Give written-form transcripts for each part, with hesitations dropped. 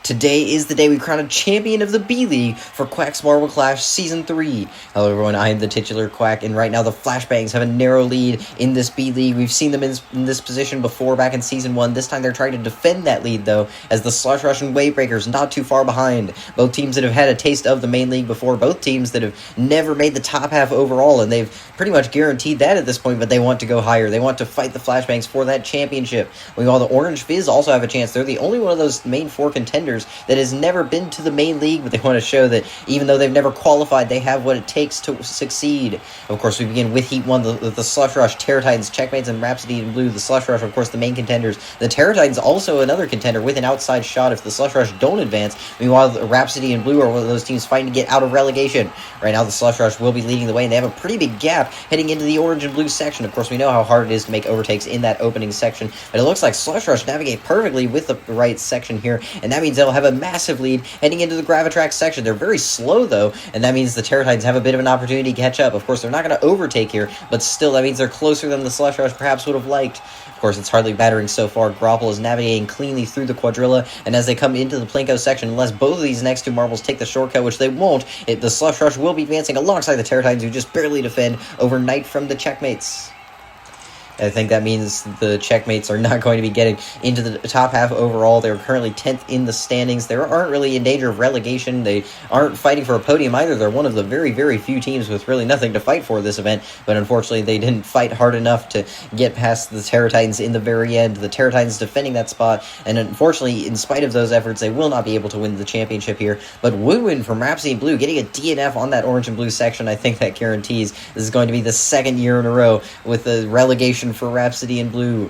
Today is the day we crown a champion of the B-League for Quack's Marble Clash Season 3. Hello everyone, I am the titular Quack, and right now the Flashbangs have a narrow lead in this B-League. We've seen them in this position before back in Season 1. This time they're trying to defend that lead, though, as the Slush Rush and Wave Breakers not too far behind. Both teams that have had a taste of the main league before, both teams that have never made the top half overall, and they've pretty much guaranteed that at this point, but they want to go higher. They want to fight the Flashbangs for that championship. While the Orange Fizz also have a chance. They're the only one of those main four contenders that has never been to the main league, but they want to show that even though they've never qualified, they have what it takes to succeed. Of course, we begin with Heat 1, the Slush Rush, Terror Titans, Checkmates, and Rhapsody in Blue. The Slush Rush, of course, the main contenders. The Terror Titans also another contender with an outside shot if the Slush Rush don't advance. Meanwhile, the Rhapsody in Blue are one of those teams fighting to get out of relegation. Right now, the Slush Rush will be leading the way, and they have a pretty big gap heading into the Orange and Blue section. Of course, we know how hard it is to make overtakes in that opening section, but it looks like Slush Rush navigate perfectly with the right section here, and that means they'll have a massive lead heading into the Gravitrax section. They're very slow, though, and that means the Terror Titans have a bit of an opportunity to catch up. Of course, they're not going to overtake here, but still, that means they're closer than the Slush Rush perhaps would have liked. Of course, it's hardly battering so far. Grapple is navigating cleanly through the Quadrilla, and as they come into the Plinko section, unless both of these next two marbles take the shortcut, which they won't, the Slush Rush will be advancing alongside the Terror Titans, who just barely defend overnight from the Checkmates. I think that means the Checkmates are not going to be getting into the top half overall. They're currently 10th in the standings. They aren't really in danger of relegation. They aren't fighting for a podium either. They're one of the very, very few teams with really nothing to fight for this event, but unfortunately they didn't fight hard enough to get past the Terror Titans in the very end. The Terror Titans defending that spot, and unfortunately, in spite of those efforts, they will not be able to win the championship here, but would win from Rhapsody in Blue, getting a DNF on that Orange and Blue section. I think that guarantees this is going to be the second year in a row with the relegation for Rhapsody in Blue.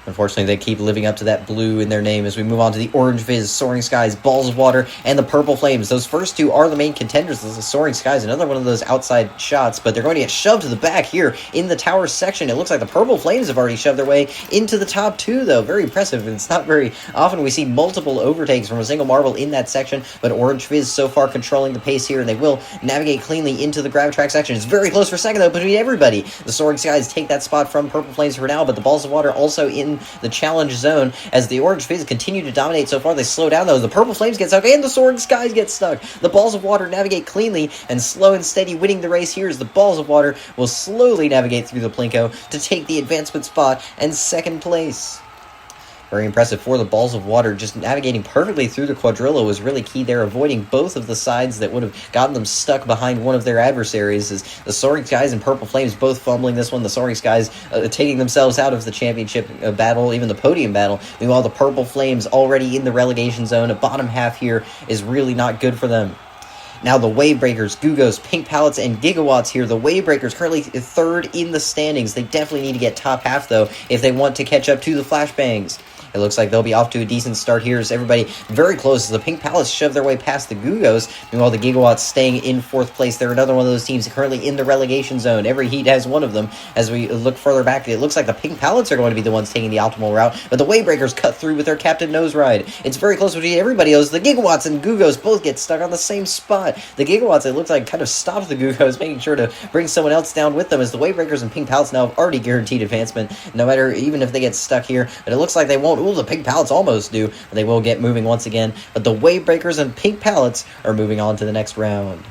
Unfortunately, they keep living up to that blue in their name as we move on to the Orange Fizz, Soaring Skies, Balls of Water, and the Purple Flames. Those first two are the main contenders. This is Soaring Skies, another one of those outside shots, but they're going to get shoved to the back here in the tower section. It looks like the Purple Flames have already shoved their way into the top two, though. Very impressive. It's not very often we see multiple overtakes from a single marble in that section, but Orange Fizz so far controlling the pace here, and they will navigate cleanly into the Gravitrax section. It's very close for a second, though, between everybody. The Soaring Skies take that spot from Purple Flames for now, but the Balls of Water also in the challenge zone as the Orange Fizz continue to dominate so far. They slow down, though. The Purple Flames get stuck, and the Soaring Skies get stuck. The Balls of Water navigate cleanly and slow and steady, winning the race here as the Balls of Water will slowly navigate through the Plinko to take the advancement spot and second place. Very impressive for the Balls of Water. Just navigating perfectly through the Quadrilla was really key there, avoiding both of the sides that would have gotten them stuck behind one of their adversaries. As the Soaring Skies and Purple Flames both fumbling this one. The Soaring Skies taking themselves out of the championship battle, even the podium battle. Meanwhile, the Purple Flames already in the relegation zone. A bottom half here is really not good for them. Now the Wave Breakers, Gugos, Pink Pallets, and Gigawatts here. The Wave Breakers currently third in the standings. They definitely need to get top half, though, if they want to catch up to the Flashbangs. It looks like they'll be off to a decent start here as everybody very close as the Pink Pallets shove their way past the Gugos. Meanwhile, the Gigawatts staying in fourth place. They're another one of those teams currently in the relegation zone. Every heat has one of them. As we look further back, it looks like the Pink Pallets are going to be the ones taking the optimal route, but the Wave Breakers cut through with their Captain Nose Ride. It's very close between everybody else. The Gigawatts and Gugos both get stuck on the same spot. The Gigawatts, it looks like, kind of stopped the Gugos, making sure to bring someone else down with them, as the Wave Breakers and Pink Pallets now have already guaranteed advancement, no matter even if they get stuck here. But it looks like they won't. Ooh, the Pink Pallets almost do, but they will get moving once again. But the Wave Breakers and Pink Pallets are moving on to the next round.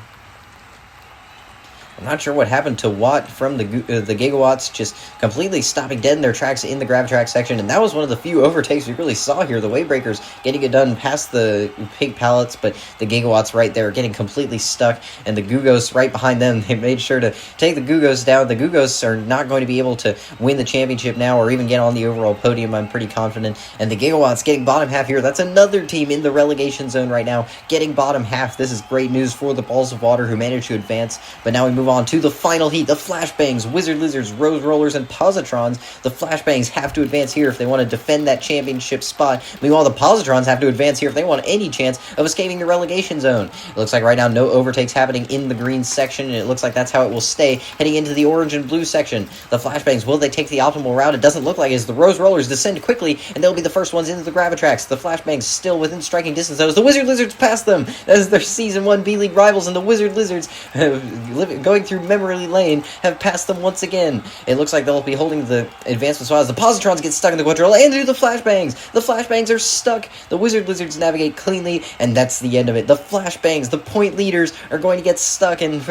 I'm not sure what happened to Watt from the Gigawatts, just completely stopping dead in their tracks in the Gravitrax section, and that was one of the few overtakes we really saw here. The Wave Breakers getting it done past the Pink Pallets, but the Gigawatts right there getting completely stuck, and the Gugos right behind them. They made sure to take the Gugos down. The Gugos are not going to be able to win the championship now or even get on the overall podium, I'm pretty confident. And the Gigawatts getting bottom half here. That's another team in the relegation zone right now, getting bottom half. This is great news for the Balls of Water, who managed to advance, but now we move on to the final heat. The Flashbangs, Wizard Lizards, Rose Rollers, and Positrons. The Flashbangs have to advance here if they want to defend that championship spot. Meanwhile, the Positrons have to advance here if they want any chance of escaping the relegation zone. It looks like right now no overtakes happening in the green section, and it looks like that's how it will stay heading into the orange and blue section. The Flashbangs, will they take the optimal route? It doesn't look like it, as the Rose Rollers descend quickly, and they'll be the first ones into the Gravitrax. The Flashbangs still within striking distance, though, as the Wizard Lizards pass them as their Season 1 B-League rivals, and the Wizard Lizards going going through memory lane have passed them once again. It looks like they'll be holding the advancement spot as the Positrons get stuck in the quadrilla and do the flashbangs. The flashbangs are stuck. The Wizard Lizards navigate cleanly, and that's the end of it. The flashbangs, the point leaders, are going to get stuck, and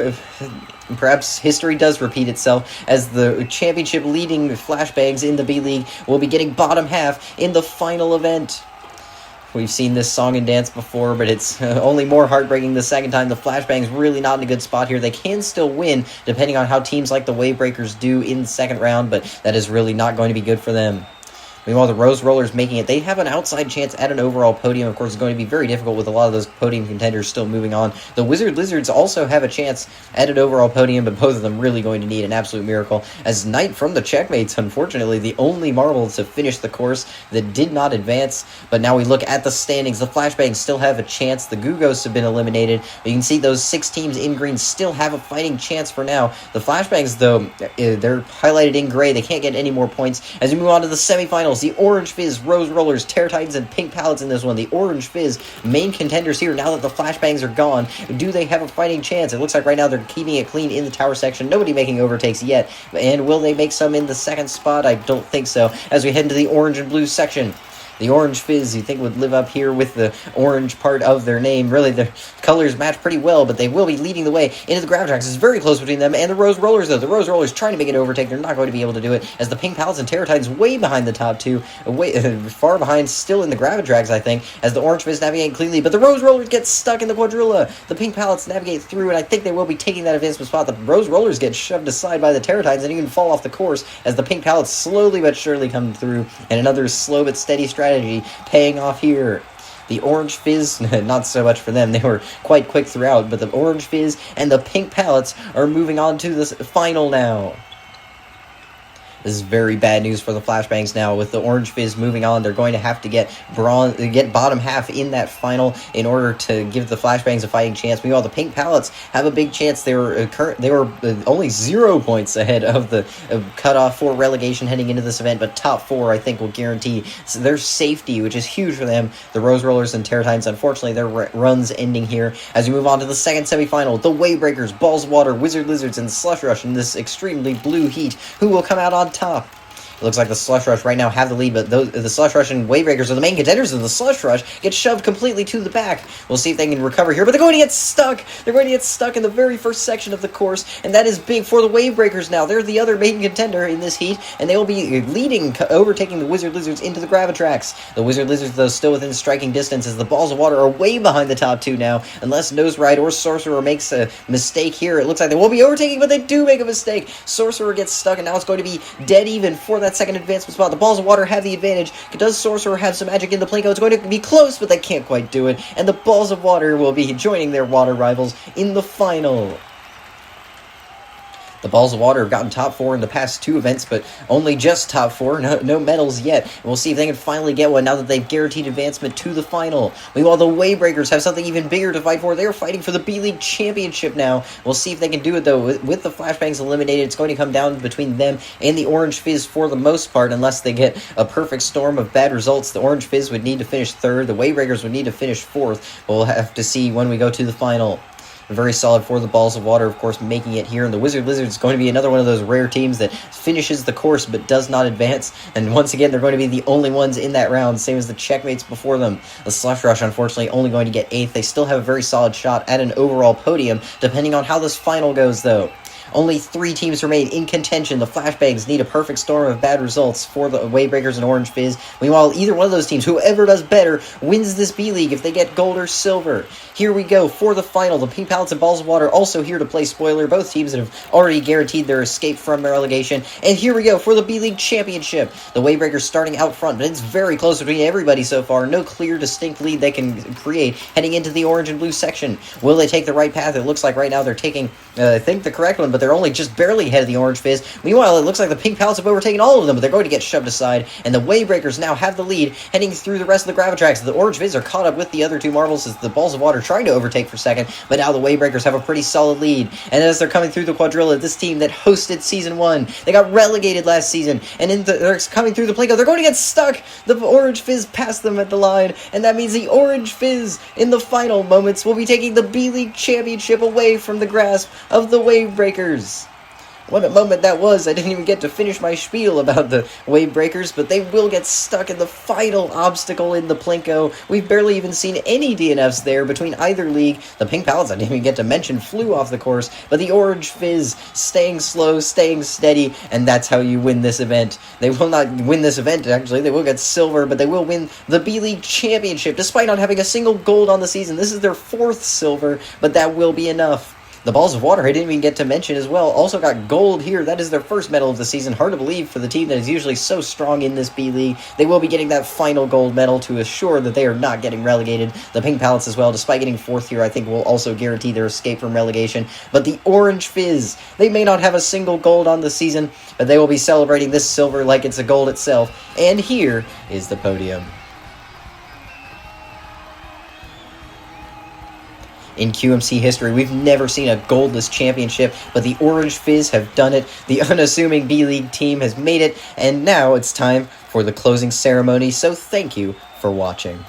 perhaps history does repeat itself as the championship leading flashbangs in the B-League will be getting bottom half in the final event. We've seen this song and dance before, but it's only more heartbreaking the second time. The Flashbangs really not in a good spot here. They can still win, depending on how teams like the Wavebreakers do in the second round, but that is really not going to be good for them. Meanwhile, the Rose Rollers making it. They have an outside chance at an overall podium. Of course, it's going to be very difficult with a lot of those podium contenders still moving on. The Wizard Lizards also have a chance at an overall podium, but both of them really going to need an absolute miracle. As Knight from the Checkmates, unfortunately, the only marble to finish the course that did not advance. But now we look at the standings. The Flashbangs still have a chance. The Gugos have been eliminated. But you can see those 6 teams in green still have a fighting chance for now. The Flashbangs, though, they're highlighted in gray. They can't get any more points. As we move on to the semifinals, the Orange Fizz, Rose Rollers, Terror Titans, and Pink Pallets in this one. The Orange Fizz, main contenders here now that the Flashbangs are gone. Do they have a fighting chance? It looks like right now they're keeping it clean in the tower section. Nobody making overtakes yet. And will they make some in the second spot? I don't think so. As we head into the orange and blue section. The Orange Fizz, you think, would live up here with the orange part of their name. Really, their colors match pretty well, but they will be leading the way into the Gravitracks. It's very close between them and the Rose Rollers, though. The Rose Rollers trying to make an overtake. They're not going to be able to do it, as the Pink Pallets and Terror Titans way behind the top two. Far behind, still in the Gravitracks, I think, as the Orange Fizz navigate cleanly. But the Rose Rollers get stuck in the Quadrilla. The Pink Pallets navigate through, and I think they will be taking that advancement spot. The Rose Rollers get shoved aside by the Terror Titans and even fall off the course, as the Pink Pallets slowly but surely come through, and another slow but steady strategy paying off here. The Orange Fizz, not so much for them. They were quite quick throughout, but the Orange Fizz and the Pink Pallets are moving on to this final now. This is very bad news for the Flashbangs now. With the Orange Fizz moving on, they're going to have to get bottom half in that final in order to give the Flashbangs a fighting chance. Meanwhile, the Pink Pallets have a big chance. They were only 0 points ahead of the cutoff for relegation heading into this event, but top 4, I think, will guarantee their safety, which is huge for them. The Rose Rollers and Terror Titans, unfortunately, their runs ending here. As we move on to the second semifinal, the Wavebreakers, Balls of Water, Wizard Lizards, and Slush Rush in this extremely blue heat. Who will come out on top? It looks like the Slush Rush right now have the lead, but the Slush Rush and Wavebreakers are the main contenders, and the Slush Rush get shoved completely to the back. We'll see if they can recover here, but they're going to get stuck! They're going to get stuck in the very first section of the course, and that is big for the Wavebreakers now. They're the other main contender in this heat, and they will be overtaking the Wizard Lizards into the Gravitracks. The Wizard Lizards, though, still within striking distance, as the Balls of Water are way behind the top 2 now. Unless Nose Ride or Sorcerer makes a mistake here, it looks like they will be overtaking, but they do make a mistake. Sorcerer gets stuck, and now it's going to be dead even for that second advancement spot. The Balls of Water have the advantage. Does Sorcerer have some magic in the Plinko? It's going to be close, but they can't quite do it. And the Balls of Water will be joining their water rivals in the final. The Balls of Water have gotten top 4 in the past 2 events, but only just top 4, no medals yet. And we'll see if they can finally get one now that they've guaranteed advancement to the final. Meanwhile, the Wavebreakers have something even bigger to fight for. They're fighting for the B-League Championship now. We'll see if they can do it, though. With the Flashbangs eliminated, it's going to come down between them and the Orange Fizz for the most part, unless they get a perfect storm of bad results. The Orange Fizz would need to finish 3rd. The Wavebreakers would need to finish 4th. But we'll have to see when we go to the final. Very solid for the Balls of Water, of course, making it here. And the Wizard Lizards is going to be another one of those rare teams that finishes the course but does not advance. And once again, they're going to be the only ones in that round, same as the Checkmates before them. The Slush Rush, unfortunately, only going to get 8th. They still have a very solid shot at an overall podium, depending on how this final goes, though. Only 3 teams remain in contention. The Flashbangs need a perfect storm of bad results for the Wavebreakers and Orange Fizz. Meanwhile, either one of those teams, whoever does better, wins this B-League if they get gold or silver. Here we go for the final. The Pink Pallets and Balls of Water also here to play spoiler. Both teams that have already guaranteed their escape from relegation. And here we go for the B-League Championship. The Wavebreakers starting out front, but it's very close between everybody so far. No clear, distinct lead they can create heading into the orange and blue section. Will they take the right path? It looks like right now they're taking, I think, the correct one, but but they're only just barely ahead of the Orange Fizz. Meanwhile, it looks like the Pink Pallets have overtaken all of them, but they're going to get shoved aside, and the Wavebreakers now have the lead, heading through the rest of the Gravitrax. The Orange Fizz are caught up with the other two marbles as the Balls of Water trying to overtake for second, but now the Wavebreakers have a pretty solid lead. And as they're coming through the Quadrilla, this team that hosted Season 1, they got relegated last season, and they're coming through the Plinko. They're going to get stuck! The Orange Fizz passed them at the line, and that means the Orange Fizz, in the final moments, will be taking the B-League Championship away from the grasp of the Wavebreakers. What a moment that was. I didn't even get to finish my spiel about the Wavebreakers, but they will get stuck in the final obstacle in the Plinko. We've barely even seen any DNFs there between either league. The Pink Pallets, I didn't even get to mention, flew off the course, but the Orange Fizz staying slow, staying steady, and that's how you win this event. They will not win this event, actually. They will get silver, but they will win the B-League Championship, despite not having a single gold on the season. This is their 4th silver, but that will be enough. The Balls of Water, I didn't even get to mention as well, also got gold here. That is their first medal of the season. Hard to believe for the team that is usually so strong in this B-League. They will be getting that final gold medal to assure that they are not getting relegated. The Pink Pallets as well, despite getting 4th here, I think will also guarantee their escape from relegation. But the Orange Fizz, they may not have a single gold on the season, but they will be celebrating this silver like it's a gold itself. And here is the podium. In QMC history, we've never seen a goldless championship, but the Orange Fizz have done it. The unassuming B-League team has made it, and now it's time for the closing ceremony, so thank you for watching.